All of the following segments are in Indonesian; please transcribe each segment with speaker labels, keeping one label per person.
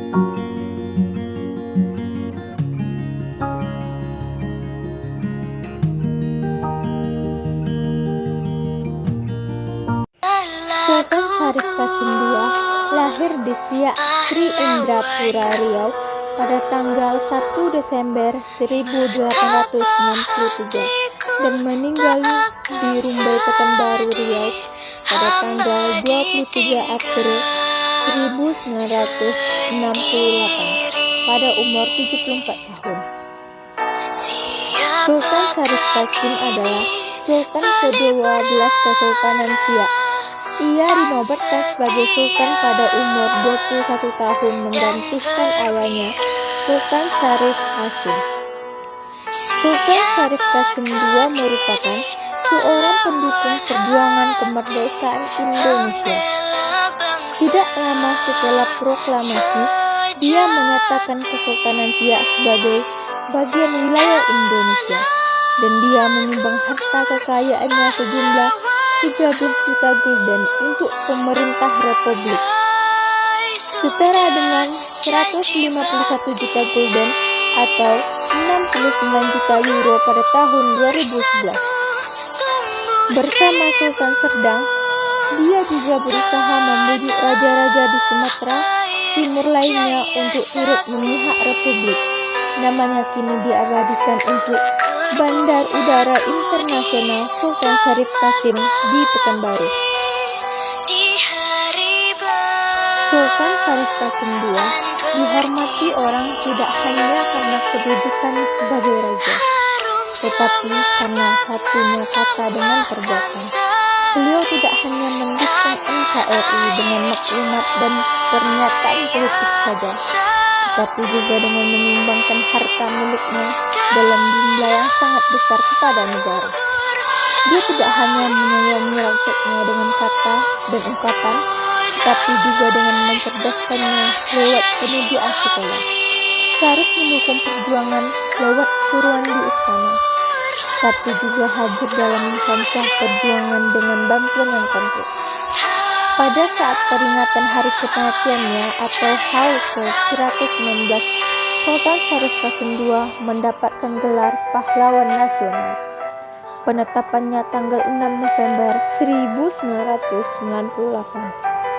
Speaker 1: Sultan Syarif Qasim II lahir di Siak, Sri Indrapura, Riau pada tanggal 1 Desember 1863 dan meninggal di Rumbai Pekanbaru, Riau pada tanggal 23 April 1968 pada umur 74 tahun. Sultan Syarif Qasim adalah Sultan ke-12 Kesultanan Siak. Ia dinobatkan sebagai Sultan pada umur 21 tahun menggantikan ayahnya, Sultan Syarif Qasim. Sultan Syarif Qasim II merupakan seorang pendukung perjuangan kemerdekaan Indonesia. Tidak lama setelah proklamasi, dia menyatakan Kesultanan Siak sebagai bagian wilayah Indonesia, dan dia menyumbang harta kekayaannya sejumlah 13 juta gulden untuk pemerintah Republik, setara dengan 151 juta gulden atau 69 juta euro pada tahun 2011. Bersama Sultan Serdang, dia juga berusaha membujuk raja-raja di Sumatera Timur lainnya untuk turut memihak Republik. Namanya kini diabadikan untuk Bandar Udara Internasional Sultan Syarif Qasim di Pekanbaru. Sultan Syarif Qasim II dihormati orang tidak hanya karena kedudukan sebagai raja, tetapi karena satunya kata dengan perbuatan. Beliau tidak hanya mendukung NKRI dengan maklumat dan pernyataan politik saja, tetapi juga dengan menyumbangkan harta miliknya dalam jumlah yang sangat besar kepada negara. Dia tidak hanya menyayangi rakyatnya dengan kata dan ungkapan, tetapi juga dengan mencerdaskannya lewat penyediaan sekolah. Syarif mendukung perjuangan lewat seruan di istana, tapi juga hadir dalam kancah perjuangan dengan bantuan yang konkret. Pada saat peringatan hari kematiannya atau HUT ke-119, Sultan Syarif Qasim II mendapatkan gelar Pahlawan Nasional. Penetapannya tanggal 6 November 1998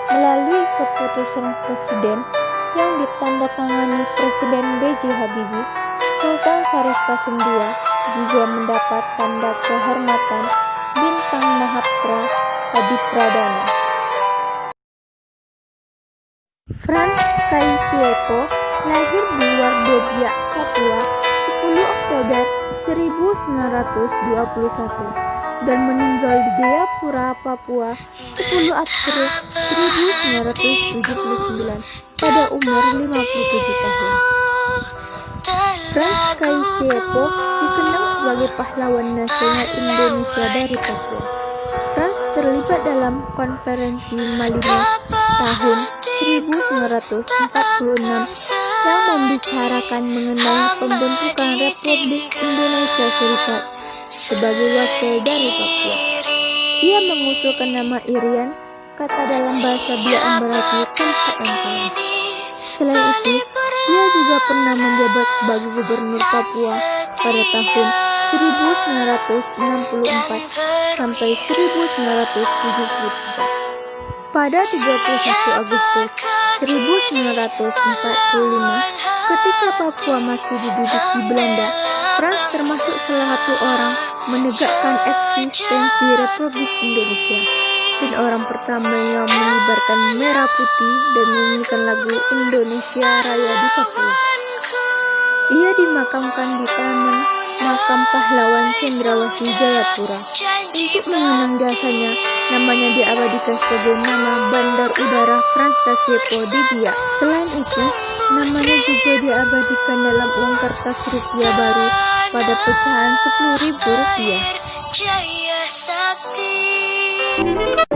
Speaker 1: melalui keputusan Presiden yang ditandatangani Presiden B.J. Habibie. Sultan Syarif Qasim II juga mendapat tanda kehormatan Bintang Mahaprasada Adipradana. Frans Kaisiepo lahir di Wardobia, Papua, 10 Oktober 1921 dan meninggal di Jayapura, Papua, 10 April 1979 pada umur 57 tahun. Frans Kaisiepo dikenal sebagai pahlawan nasional Indonesia dari Papua. Frans terlibat dalam konferensi Malino tahun 1946 yang membicarakan mengenai pembentukan Republik Indonesia Serikat sebagai wakil dari Papua. Ia mengusulkan nama Irian, kata dalam bahasa Biak berarti tempat yang panas. Selain itu, dia juga pernah menjabat sebagai gubernur Papua pada tahun 1964 sampai 1973. Pada 31 Agustus 1945, ketika Papua masih diduduki Belanda, Frans termasuk salah satu orang menegakkan eksistensi Republik Indonesia dan orang pertama yang mengibarkan merah putih dan menyanyikan lagu Indonesia Raya di Papua. Ia dimakamkan di Taman Makam Pahlawan Cendrawasih Jayapura. Untuk mengenang jasanya, namanya diabadikan sebagai nama Bandar Udara Frans Kaisiepo di Biak. Selain itu, namanya juga diabadikan dalam uang kertas rupiah baru pada pecahan Rp10.000.